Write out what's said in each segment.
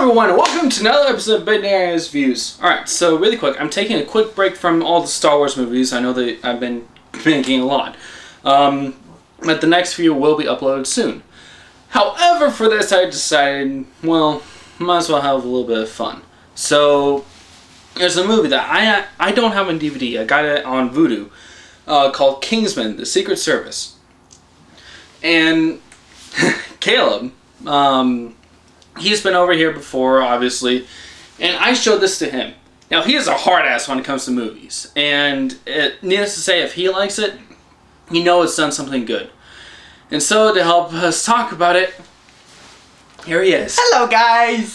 everyone, and welcome to another episode of Binarious Views. Alright, so really quick, I'm taking a quick break from all the Star Wars movies. I know that I've been making a lot. But the next few will be uploaded soon. However, for this I decided, well, might as well have a little bit of fun. So, there's a movie that I don't have on DVD. I got it on Vudu, called Kingsman, The Secret Service. And Caleb, he's been over here before, obviously, and I showed this to him. Now, he is a hard ass when it comes to movies, and needless to say, if he likes it, you know it's done something good. And so, to help us talk about it, here he is. Hello, guys!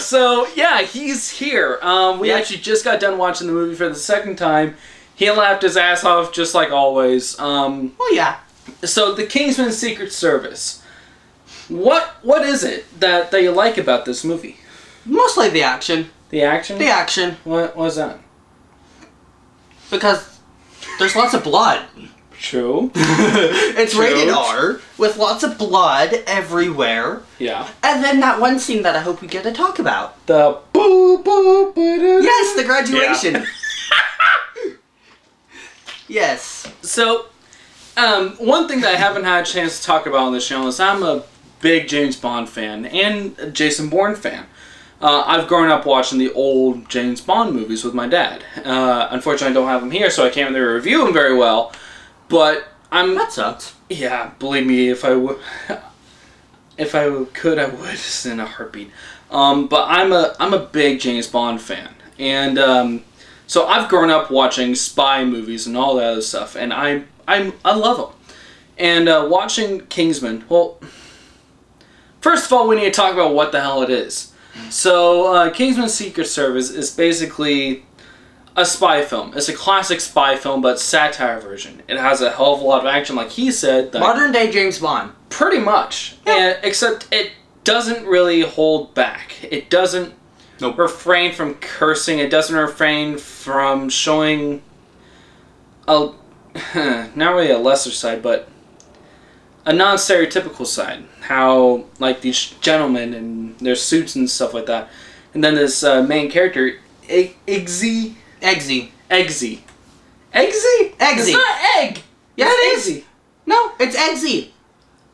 So, yeah, he's here. We actually just got done watching the movie for the second time. He laughed his ass off, just like always. Oh, yeah. So, the Kingsman Secret Service. What is it that you like about this movie? Mostly the action. The action? The action. What was that? Because there's lots of blood. True. It's rated R, with lots of blood everywhere. Yeah. And then that one scene that I hope we get to talk about. The Yes, the graduation. Yeah. Yes. So, one thing that I haven't had a chance to talk about on this channel is I'm a big James Bond fan and a Jason Bourne fan. I've grown up watching the old James Bond movies with my dad. Unfortunately, I don't have them here, so I can't really review them very well. But That sucks. Yeah, believe me, if I could, I would, just in a heartbeat. But I'm a big James Bond fan, and so I've grown up watching spy movies and all that other stuff, and I love them. And watching Kingsman, well, first of all, we need to talk about what the hell it is. So, Kingsman Secret Service is basically a spy film. It's a classic spy film, but satire version. It has a hell of a lot of action, like he said. Modern day James Bond. Pretty much. Yeah. Except it doesn't really hold back. It doesn't refrain from cursing. It doesn't refrain from showing not really a lesser side, but a non-stereotypical side. How, like, these gentlemen and their suits and stuff like that. And then this main character, Eggsy. Eggsy. Eggsy. Eggsy? Eggsy. It's not egg. Yeah, it's it is. No, it's Eggsy.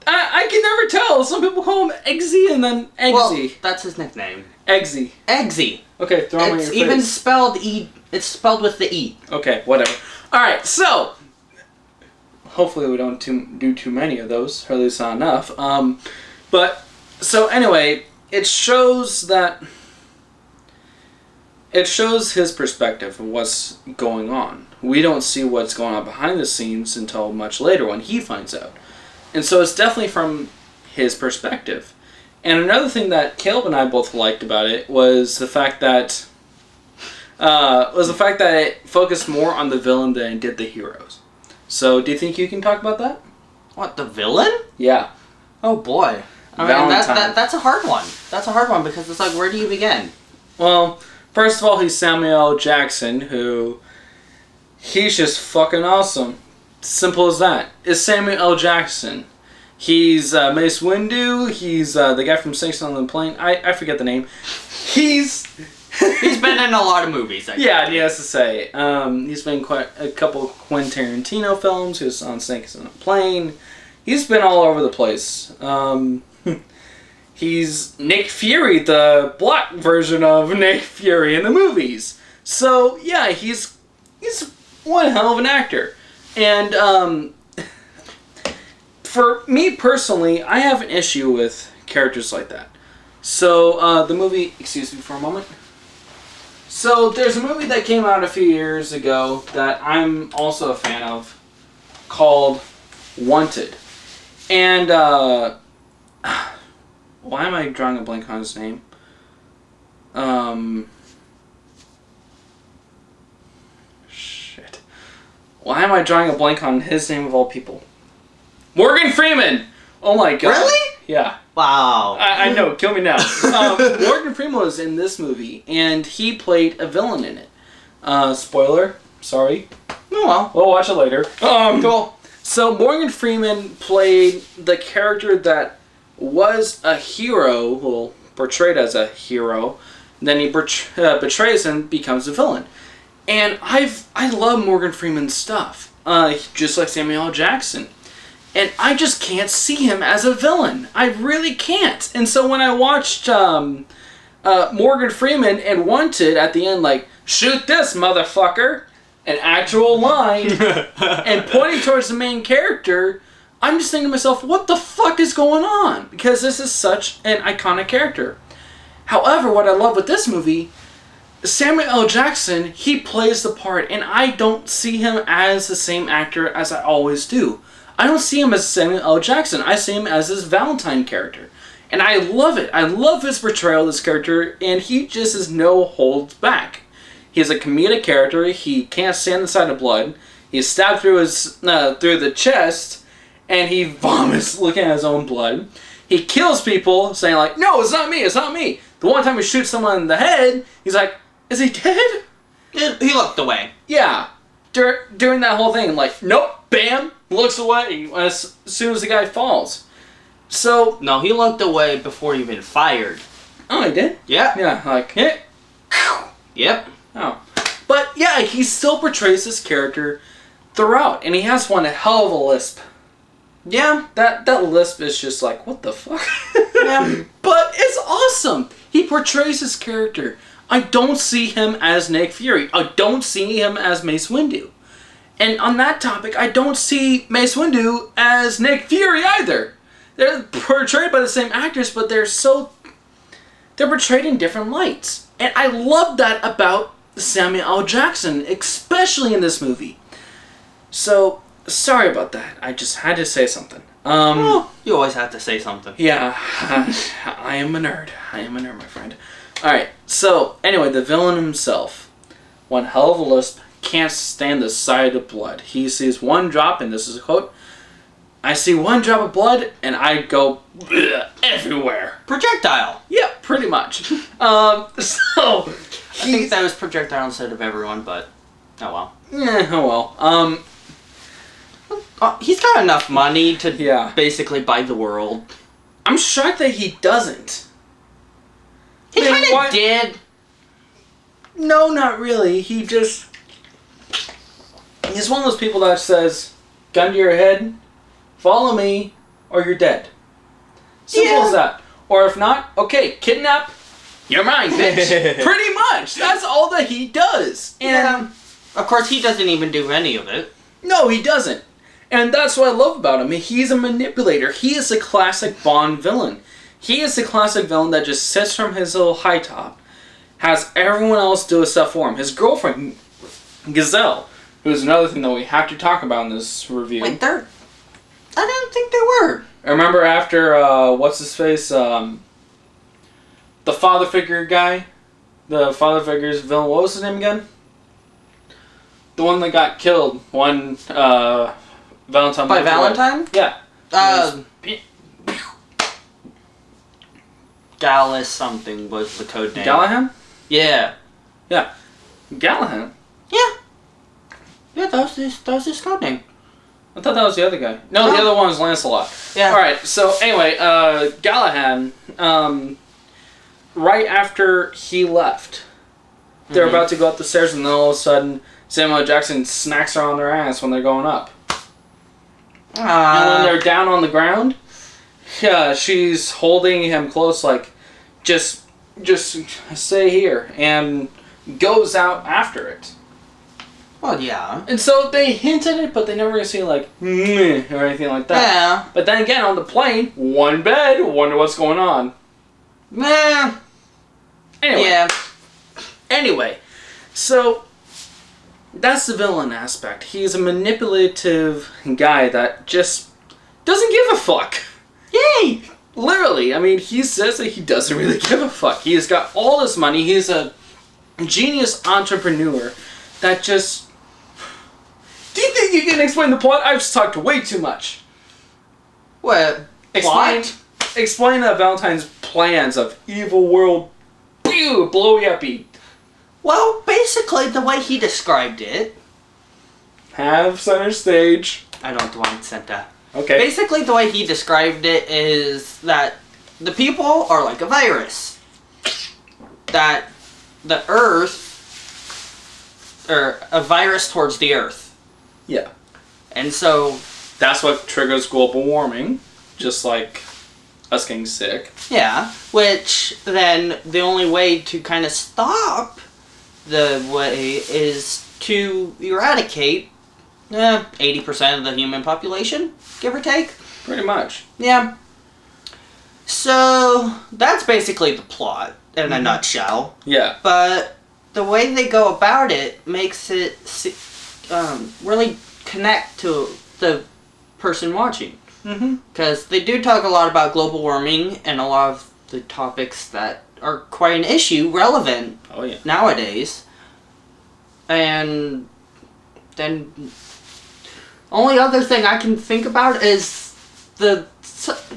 I can never tell. Some people call him Eggsy and then Eggsy. Well, that's his nickname. Eggsy. Eggsy. Okay, throw him on your It's face. even spelled E. It's spelled with the E. Okay, whatever. Alright, so hopefully we don't do too many of those, or at least not enough. But, so anyway, it shows his perspective of what's going on. We don't see what's going on behind the scenes until much later when he finds out. And so it's definitely from his perspective. And another thing that Caleb and I both liked about it was the fact that it focused more on the villain than it did the heroes. So, do you think you can talk about that? What, the villain? Yeah. Oh boy. I mean, that's a hard one. That's a hard one because it's like, where do you begin? Well, first of all, he's Samuel L. Jackson, who, he's just fucking awesome. Simple as that. It's Samuel L. Jackson. He's Mace Windu. He's the guy from Six on the Plane. I forget the name. He's been in a lot of movies, I think. Yeah, needless to say. He's been in quite a couple of Quentin Tarantino films. He was on Snakes on a Plane. He's been all over the place. He's Nick Fury, the black version of Nick Fury in the movies. So, yeah, he's one hell of an actor. And, for me personally, I have an issue with characters like that. So, the movie... Excuse me for a moment. So, there's a movie that came out a few years ago that I'm also a fan of called Wanted. And, why am I drawing a blank on his name? Shit. Why am I drawing a blank on his name of all people? Morgan Freeman! Oh my god. Really? Yeah. Wow. I know, kill me now. Morgan Freeman was in this movie, and he played a villain in it. Spoiler, sorry. Oh well. We'll watch it later. Cool. So Morgan Freeman played the character that was a hero, well, portrayed as a hero, then he betrays and becomes a villain. And I love Morgan Freeman's stuff, just like Samuel L. Jackson. And I just can't see him as a villain. I really can't. And so when I watched Morgan Freeman and Wanted at the end, like, shoot this, motherfucker, an actual line, and pointing towards the main character, I'm just thinking to myself, what the fuck is going on? Because this is such an iconic character. However, what I love with this movie, Samuel L. Jackson, he plays the part, and I don't see him as the same actor as I always do. I don't see him as Samuel L. Jackson. I see him as his Valentine character. And I love it. I love his portrayal of this character, and he just is no holds back. He's a comedic character. He can't stand the sight of blood. He's stabbed through through the chest, and he vomits looking at his own blood. He kills people, saying like, no, it's not me, it's not me. The one time he shoots someone in the head, he's like, is he dead? He looked away. Yeah. During that whole thing, like, nope, bam, looks away as soon as the guy falls. So... No, he looked away before he even fired. Oh, he did? Yeah. Yeah, like, hit. Yep. Oh. But, yeah, he still portrays this character throughout, and he has one hell of a lisp. Yeah, that lisp is just like, what the fuck? Yeah. But it's awesome. He portrays his character. I don't see him as Nick Fury. I don't see him as Mace Windu. And on that topic, I don't see Mace Windu as Nick Fury either. They're portrayed by the same actors, but they're portrayed in different lights. And I love that about Samuel L. Jackson, especially in this movie. So, sorry about that. I just had to say something. Well, you always have to say something. Yeah, I am a nerd. I am a nerd, my friend. Alright, so, anyway, the villain himself, one hell of a lisp, can't stand the sight of blood. He sees one drop, and this is a quote, I see one drop of blood, and I go everywhere. Projectile. Yeah, pretty much. So, I think that was projectile instead of everyone, but oh well. Yeah, oh well. He's got enough money to basically buy the world. I'm shocked that he doesn't. He kind of did. No, not really. He's one of those people that says, gun to your head, follow me, or you're dead. Simple as that. Or if not, okay, kidnap, you're mine, bitch. Pretty much. That's all that he does. And of course, he doesn't even do any of it. No, he doesn't. And that's what I love about him. He's a manipulator. He is a classic Bond villain. He is the classic villain that just sits from his little high top, has everyone else do his stuff for him. His girlfriend, Gazelle, who is another thing that we have to talk about in this review. Wait, I didn't think they were. I remember after, what's-his-face, the father figure guy, the father figure's villain, what was his name again? The one that got killed, Valentine. By Valentine? Yeah. Gallus something was the code name. Gallahan? Yeah. Yeah. Gallahan? Yeah. Yeah, that was his code name. I thought that was the other guy. No, the other one was Lancelot. Yeah. Alright, so anyway, Gallahan, right after he left, they're about to go up the stairs, and then all of a sudden, Samuel L. Jackson smacks her on their ass when they're going up. And when they're down on the ground, she's holding him close, like, just stay here, and goes out after it. Well, yeah. And so they hint at it, but they never see like, meh, or anything like that. Yeah. But then again, on the plane, one bed, wonder what's going on. Meh. Anyway. Yeah. Anyway, so that's the villain aspect. He's a manipulative guy that just doesn't give a fuck. Yay! Literally, I mean, he says that he doesn't really give a fuck. He has got all this money. He's a genius entrepreneur that just... Do you think you can explain the plot? I've talked way too much. What? Explain Valentine's plans of evil world, blowy uppy. Well, basically, the way he described it... Have center stage. I don't want center. Okay. Basically, the way he described it is that the people are like a virus. That the Earth, or a virus towards the Earth. Yeah. And so... That's what triggers global warming, just like us getting sick. Yeah, which then the only way to kind of stop the way is to eradicate 80% of the human population, give or take. Pretty much. Yeah. So, that's basically the plot in a nutshell. Yeah. But the way they go about it makes it really connect to the person watching. Because they do talk a lot about global warming and a lot of the topics that are quite an issue, relevant nowadays. And then only other thing I can think about is the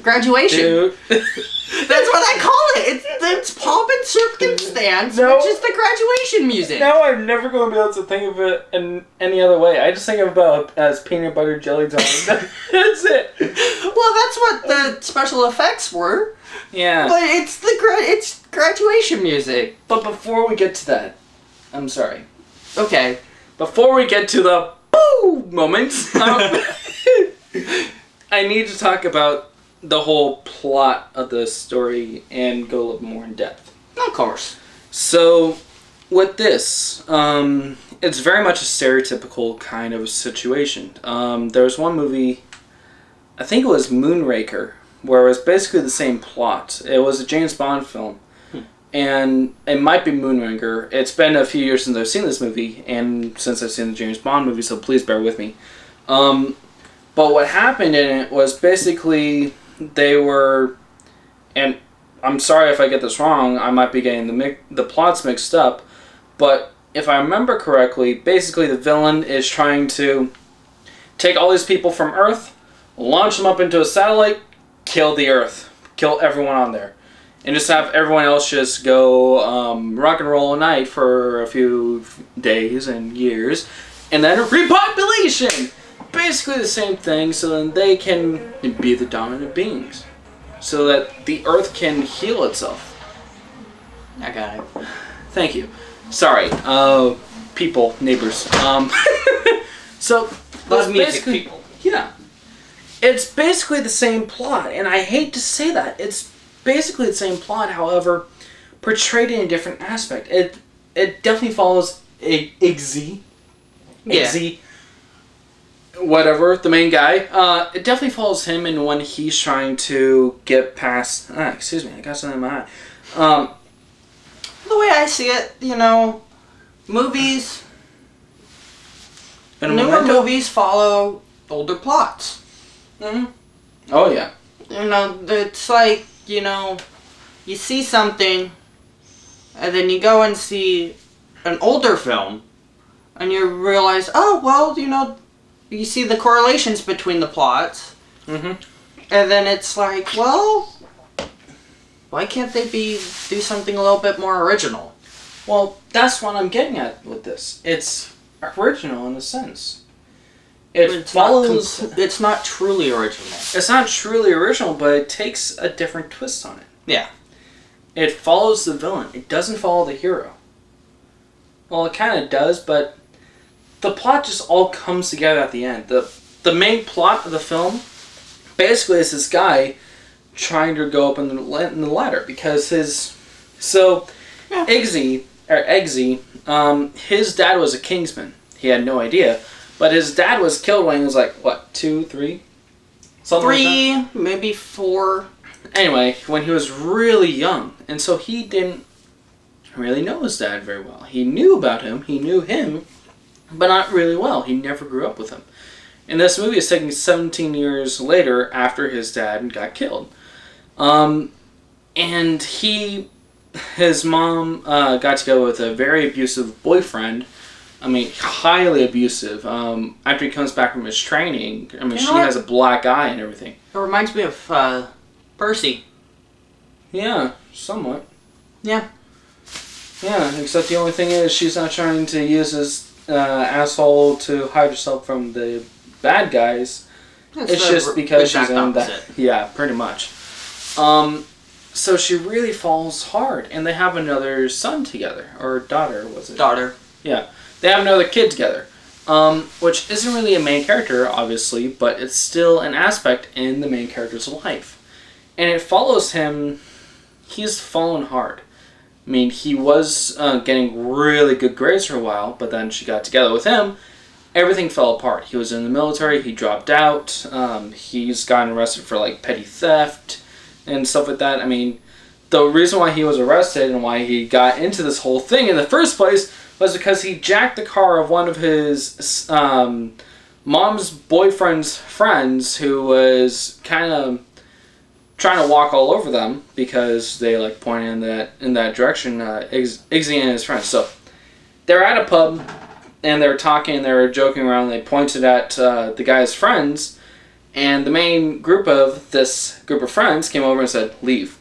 graduation. Dude. That's what I call it. It's pomp and circumstance, which is the graduation music. Now I'm never going to be able to think of it in any other way. I just think about it as peanut butter jelly time. That's it. Well, that's what the special effects were. Yeah. But it's graduation music. But before we get to that, I'm sorry. Okay. Before we get to the boo moments, I need to talk about the whole plot of the story and go a little more in depth. Of course. So, with this, it's very much a stereotypical kind of situation. There was one movie, I think it was Moonraker, where it was basically the same plot. It was a James Bond film. And it might be Moonraker. It's been a few years since I've seen this movie, and since I've seen the James Bond movie, so please bear with me. But what happened in it was basically they were, and I'm sorry if I get this wrong, I might be getting the plots mixed up, but if I remember correctly, basically the villain is trying to take all these people from Earth, launch them up into a satellite, kill the Earth, kill everyone on there. And just have everyone else just go rock and roll all night for a few days and years. And then repopulation! Basically the same thing, so then they can be the dominant beings. So that the Earth can heal itself. I got it. Thank you. Sorry. People, neighbors. So, those music people. Yeah. It's basically the same plot, and I hate to say that. It's basically the same plot, however, portrayed in a different aspect. It definitely follows Iggy, whatever, the main guy. It definitely follows him in when he's trying to get past... excuse me, I got something in my eye. The way I see it, movies... newer movies follow older plots. Oh, yeah. It's like, you see something, and then you go and see an older film, and you realize, oh, well, you see the correlations between the plots, and then it's like, well, why can't they do something a little bit more original? Well, that's what I'm getting at with this. It's original in a sense. It's not truly original. It's not truly original, but it takes a different twist on it. Yeah. It follows the villain. It doesn't follow the hero. Well, it kind of does, but the plot just all comes together at the end. The main plot of the film basically is this guy trying to go up in the ladder because Eggsy, his dad was a Kingsman. He had no idea. But his dad was killed when he was like, what, 2, 3? Something Three, like that? maybe 4. Anyway, when he was really young. And so he didn't really know his dad very well. He knew about him, he knew him, but not really well. He never grew up with him. And this movie is taking 17 years later after his dad got killed. And his mom got together with a very abusive boyfriend. I mean, highly abusive. After he comes back from his training, she has a black eye and everything. It reminds me of Percy. Yeah, somewhat. Yeah. Yeah, except the only thing is she's not trying to use his asshole to hide herself from the bad guys. It's just because she's in that. Yeah, pretty much. So she really falls hard, and they have another son together, or daughter, was it? Daughter. Yeah, they have another kid together, which isn't really a main character, obviously, but it's still an aspect in the main character's life, and it follows him. He's fallen hard. I mean, he was getting really good grades for a while, but then she got together with him. Everything fell apart. He was in the military. He dropped out. He's gotten arrested for like petty theft and stuff like that. I mean, the reason why he was arrested and why he got into this whole thing in the first place was because he jacked the car of one of his mom's boyfriend's friends who was kind of trying to walk all over them because they like pointed in that direction, Iggy and his friends. So they're at a pub and they're talking, they were joking around, they pointed at the guy's friends, and the main group of friends came over and said, leave.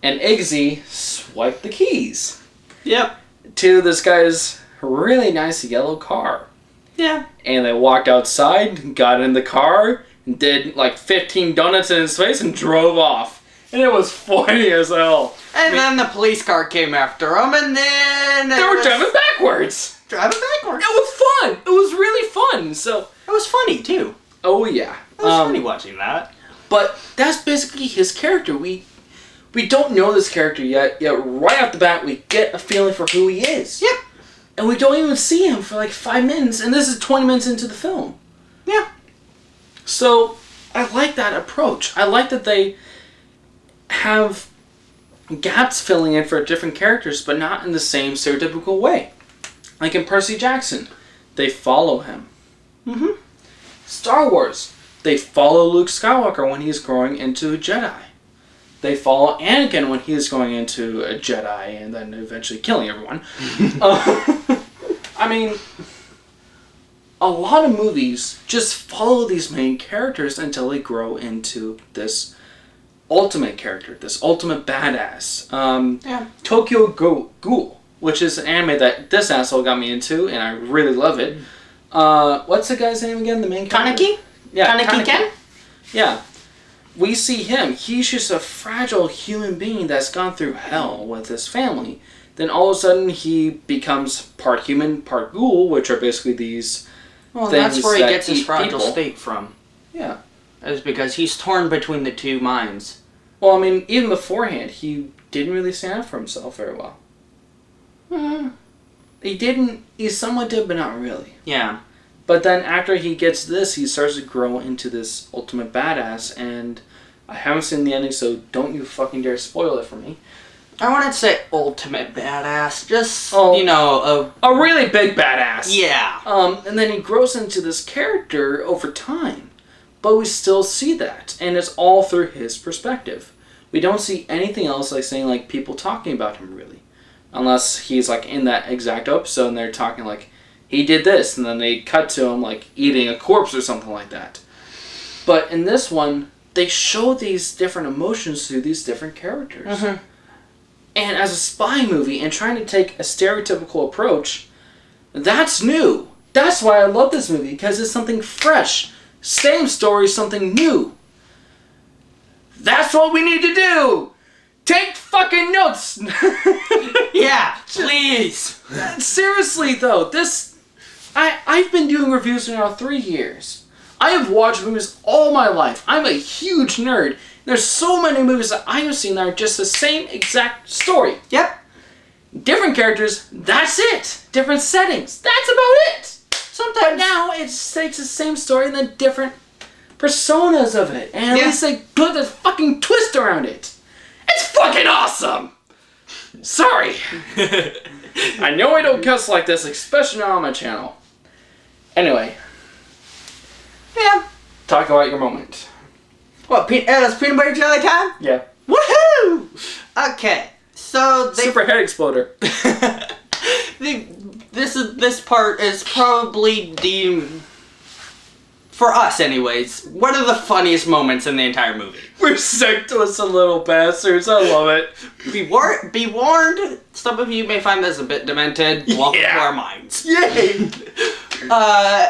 And Iggy swiped the keys. Yep. To this guy's really nice yellow car. Yeah. And they walked outside, got in the car, and did like 15 donuts in his face and drove off. And it was funny as hell. And then the police car came after them, and then... They were driving backwards. It was fun. It was really fun. So it was funny, too. Oh, yeah. It was funny watching that. But that's basically his character. We don't know this character yet right off the bat, we get a feeling for who he is. Yep. And we don't even see him for like 5 minutes, and this is 20 minutes into the film. Yeah. So, I like that approach. I like that they have gaps filling in for different characters, but not in the same stereotypical way. Like in Percy Jackson, they follow him. Mm-hmm. Star Wars, they follow Luke Skywalker when he's growing into a Jedi. They follow Anakin when he's going into a Jedi and then eventually killing everyone. I mean, a lot of movies just follow these main characters until they grow into this ultimate character, this ultimate badass. Tokyo Ghoul, which is an anime that this asshole got me into, and I really love it. What's the guy's name again? The main character? Kaneki? Yeah, Kaneki Ken? Yeah. We see him. He's just a fragile human being that's gone through hell with his family. Then all of a sudden he becomes part human, part ghoul, which are basically these Well, things that's where he that gets his eat fragile people. state from. Yeah. Is because he's torn between the two minds. Well, I mean, even beforehand, he didn't really stand up for himself very well. He didn't. He somewhat did, but not really. Yeah. But then after he gets this, he starts to grow into this ultimate badass, and I haven't seen the ending, so don't you fucking dare spoil it for me. I wouldn't say ultimate badass, just, a really big badass. Yeah. And then he grows into this character over time, but we still see that, and it's all through his perspective. We don't see anything else like saying like people talking about him really, unless he's like in that exact episode and they're talking like he did this, and then they cut to him like eating a corpse or something like that. But in this one, they show these different emotions through these different characters. Mm-hmm. And as a spy movie and trying to take a stereotypical approach, that's new. That's why I love this movie, because it's something fresh. Same story, something new. That's what we need to do! Take fucking notes! Yeah, please! Seriously though, I've been doing reviews for now 3 years. I have watched movies all my life. I'm a huge nerd. There's so many movies that I have seen that are just the same exact story. Yep. Different characters, that's it. Different settings, that's about it. Sometimes. But now it takes the same story and then different personas of it. And at least they put a fucking twist around it. It's fucking awesome! Sorry. I know I don't cuss like this, especially not on my channel. Anyway. Yeah. Talk about your moment. What, it's peanut butter jelly time? Yeah. Woohoo! Okay, so they... Super head exploder. This part is probably for us anyways, one of the funniest moments in the entire movie. We're sick to us, little bastards. I love it. Be warned, some of you may find this a bit demented. Welcome to our minds. Yay!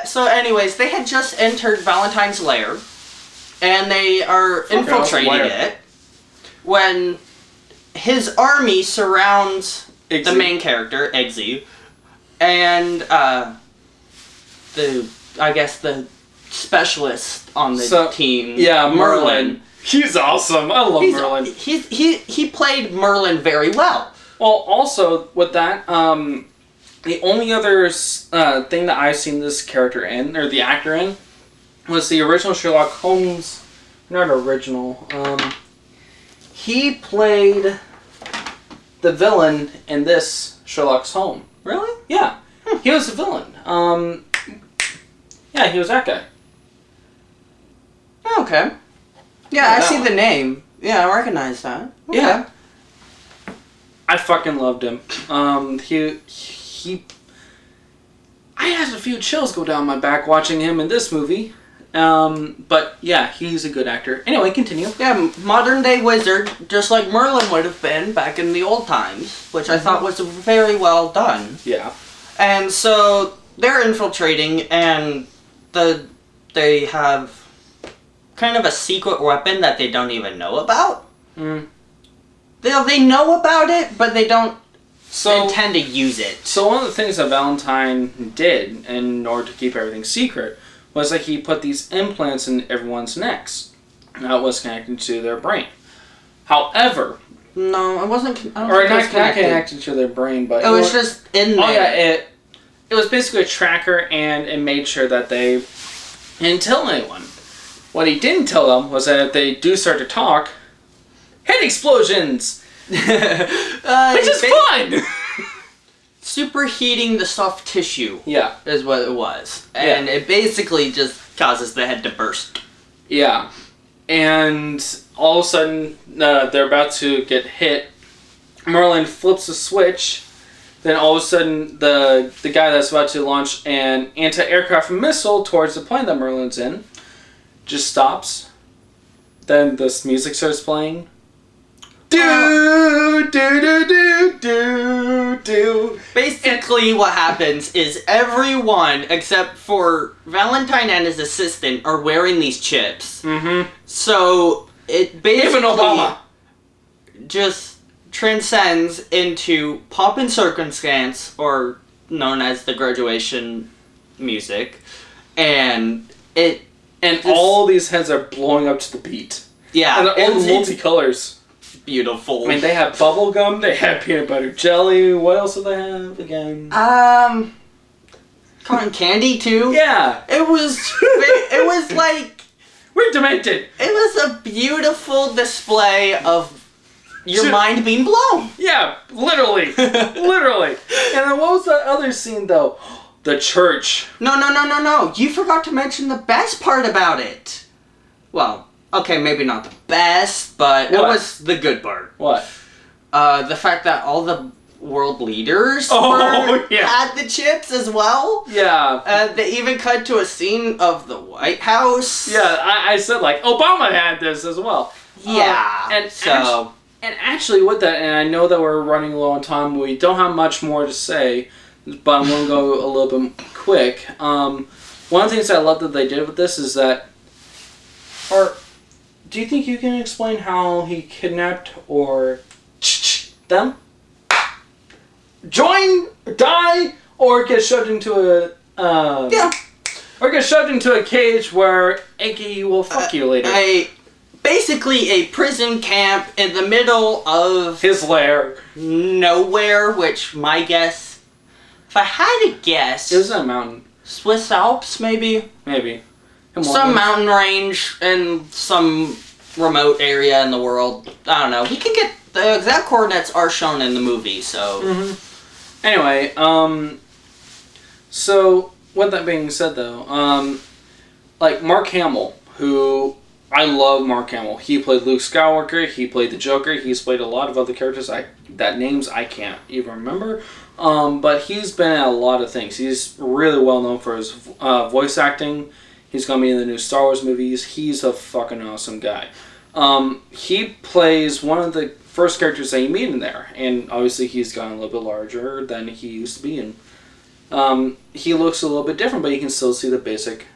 So anyways, they had just entered Valentine's lair. and they are infiltrating it when his army surrounds the main character, Eggsy, and the specialist on the team. Yeah, Merlin. He's awesome. I love Merlin. He played Merlin very well. Well, also with that, the only other thing that I've seen this character in, or the actor in, was the original Sherlock Holmes. Not original. He played the villain in this Sherlock's Holmes. Really? Yeah. He was the villain. Yeah, he was that guy. Okay. Yeah, I see the name. Yeah, I recognize that. Okay. Yeah. I fucking loved him. He I had a few chills go down my back watching him in this movie. But yeah, he's a good actor. Anyway, continue. Yeah, modern day wizard, just like Merlin would have been back in the old times, which I thought was very well done. Yeah. And so they're infiltrating, and they have kind of a secret weapon that they don't even know about. Mm. They know about it, but they don't intend to use it. So one of the things that Valentine did in order to keep everything secret was that he put these implants in everyone's necks. That was connected to their brain. However... No, it wasn't... Or not connected to their brain, but... It was just in there. Oh yeah, it was basically a tracker, and it made sure that they didn't tell anyone. What he didn't tell them was that if they do start to talk, head explosions! Which is fun! Superheating the soft tissue. Yeah. Is what it was. And it basically just causes the head to burst. Yeah. And all of a sudden, they're about to get hit. Merlin flips a switch. Then all of a sudden, the guy that's about to launch an anti-aircraft missile towards the plane that Merlin's in just stops. Then this music starts playing. Basically, what happens is everyone except for Valentine and his assistant are wearing these chips. Mm-hmm. So it basically even Obama just transcends into Pomp and Circumstance, or known as the graduation music, and all these heads are blowing up to the beat. Yeah, and they're all multicolors. Beautiful. I mean, they have bubble gum, they have peanut butter jelly. What else do they have again? Cotton candy too. Yeah, it was like we're demented. It was a beautiful display of your mind being blown. Yeah, literally, literally. And then what was that other scene though? The church. No. You forgot to mention the best part about it. Well. Okay, maybe not the best, but it was the good part. What? The fact that all the world leaders had the chips as well. Yeah. They even cut to a scene of the White House. Yeah, I said like Obama had this as well. Yeah. And actually with that, and I know that we're running low on time, we don't have much more to say, but I'm going to go a little bit quick. One of the things I love that they did with this is that... Do you think you can explain how he kidnapped or them? Join, die, or get shoved into a or get shoved into a cage where AKU will fuck you later. Basically a prison camp in the middle of his lair, nowhere. Which my guess, if I had to guess, it was a mountain. Swiss Alps, maybe. Maybe. Some mountain range in some remote area in the world. I don't know. We can get the exact coordinates are shown in the movie, so. Mm-hmm. Anyway, so with that being said, though, like Mark Hamill, who I love Mark Hamill. He played Luke Skywalker. He played the Joker. He's played a lot of other characters. Names I can't even remember. But he's been in a lot of things. He's really well known for his voice acting. He's going to be in the new Star Wars movies. He's a fucking awesome guy. He plays one of the first characters that you meet in there. And obviously he's gotten a little bit larger than he used to be. And he looks a little bit different, but you can still see the basic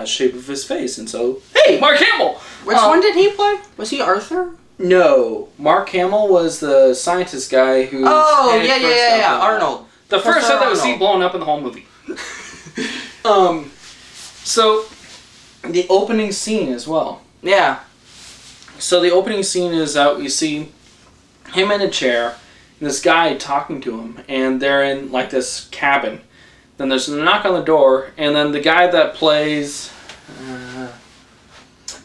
shape of his face. And so, hey, Mark Hamill! Which one did he play? Was he Arthur? No. Mark Hamill was the scientist guy who... Oh, yeah. Arnold. The first time that was seen blown up in the whole movie. So, the opening scene as well. Yeah. So the opening scene is out, you see him in a chair, and this guy talking to him, and they're in like this cabin. Then there's a knock on the door, and then the guy that plays...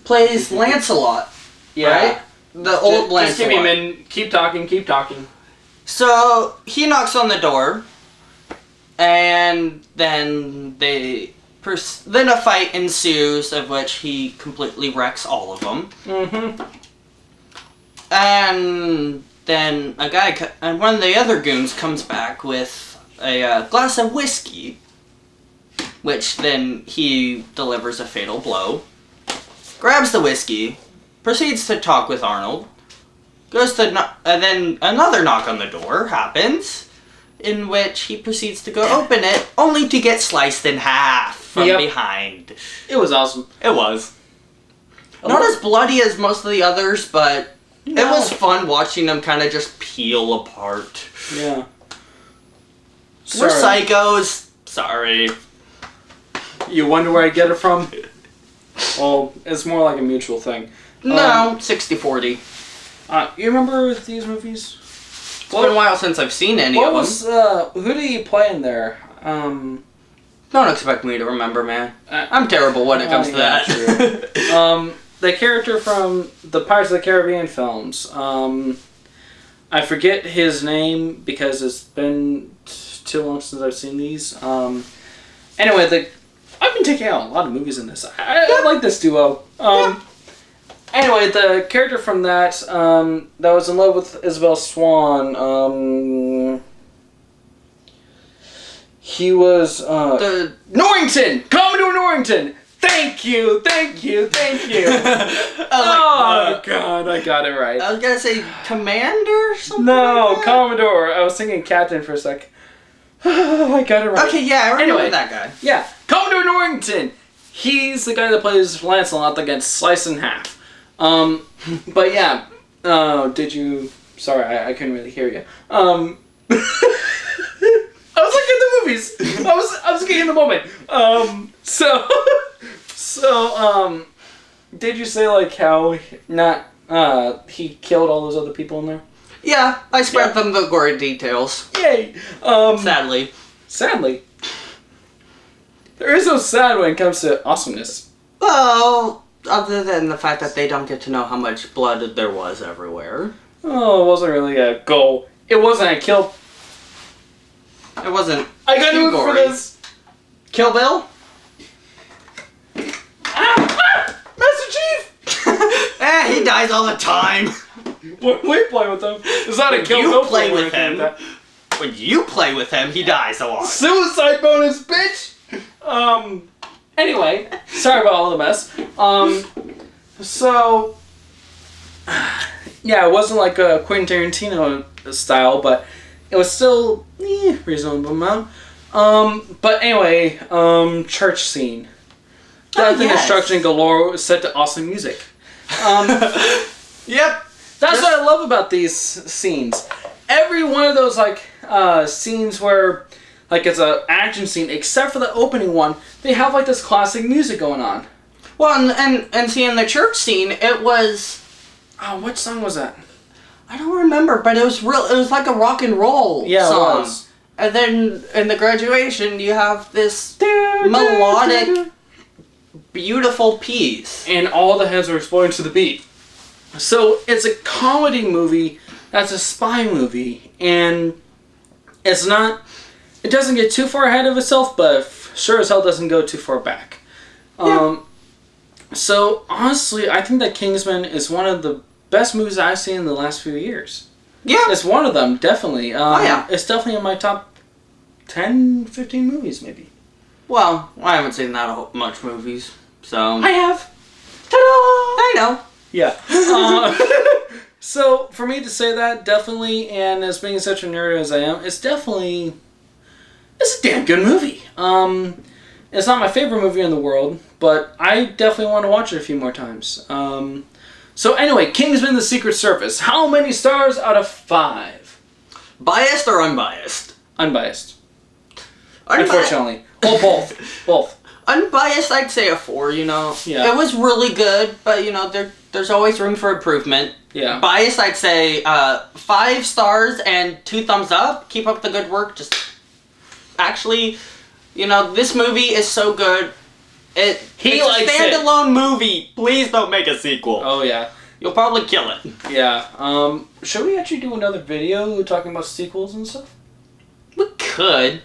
plays Lancelot. Yeah. Right? The old Lancelot. Just give me a minute. Keep talking. So, he knocks on the door, and then then a fight ensues, of which he completely wrecks all of them. Mm-hmm. And then and one of the other goons comes back with a glass of whiskey, which then he delivers a fatal blow, grabs the whiskey, proceeds to talk with Arnold, and then another knock on the door happens, in which he proceeds to go open it, only to get sliced in half from behind. It was awesome. It was. Not as bloody as most of the others, but it was fun watching them kind of just peel apart. Yeah. We're psychos. Sorry. You wonder where I get it from? Well, it's more like a mutual thing. No, 60-40. You remember these movies? It's been a while since I've seen any of them. Who did he play in there? Don't expect me to remember, man. I'm terrible when it comes to that. The character from the Pirates of the Caribbean films. I forget his name because it's been too long since I've seen these. Anyway, I've been taking out a lot of movies in this. I like this duo. Anyway, the character from that was in love with Isabel Swan. He was Norrington! Commodore Norrington! Thank you! Oh, God, I got it right. I was gonna say Commander or something. No, like that? Commodore. I was thinking Captain for a sec. I got it right. Okay, yeah, I remember that guy. Yeah, Commodore Norrington! He's the guy that plays Lancelot that gets sliced in half. But yeah, did you... Sorry, I couldn't really hear you. I was looking at the movies. I was getting in the moment. Did you say like how he killed all those other people in there? Yeah, I spared them the gory details. Yay! Sadly. There is no sad when it comes to awesomeness. Well, other than the fact that they don't get to know how much blood there was everywhere. Oh, it wasn't really a goal. It wasn't a kill. It wasn't. I got to for this. Kill Bill? Master Chief! He dies all the time. When we play with him, it's not a kill. You play with him. When you play with him, he dies a lot. Suicide bonus, bitch! Anyway, sorry about all the mess. Yeah, it wasn't like a Quentin Tarantino style, but it was still reasonable amount. But anyway, church scene. Death and destruction galore set to awesome music. Yep. That's what I love about these scenes. Every one of those scenes where it's an action scene, except for the opening one, they have this classic music going on. Well, and see, in the church scene, it was... Oh, what song was that? I don't remember, but it was real. It was like a rock and roll song. It was. And then in the graduation, you have this melodic, beautiful piece, and all the heads are exploding to the beat. So it's a comedy movie. That's a spy movie, and it's not. It doesn't get too far ahead of itself, but sure as hell doesn't go too far back. Yeah. So honestly, I think that Kingsman is one of the best movies I've seen in the last few years. Yeah. It's one of them, definitely. Yeah. It's definitely in my top 10, 15 movies, maybe. Well, I haven't seen that much movies, so... I have. Ta-da! I know. Yeah. So, for me to say that, definitely, and as being such a nerd as I am, it's a damn good movie. It's not my favorite movie in the world, but I definitely want to watch it a few more times. So anyway, Kingsman: The Secret Service. How many stars out of 5? Biased or unbiased? Unbiased. Unfortunately. Well, both. Both. Unbiased, I'd say a 4, Yeah. It was really good, but, there's always room for improvement. Yeah. Biased, I'd say 5 stars and 2 thumbs up. Keep up the good work. Just actually, this movie is so good. It's a standalone movie. Please don't make a sequel. Oh, yeah. You'll probably kill it. Yeah. Should we actually do another video talking about sequels and stuff? We could.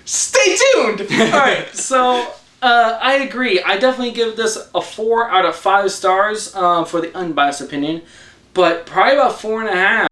Stay tuned! Alright, so I agree. I definitely give this a 4 out of 5 stars for the unbiased opinion. But probably about 4.5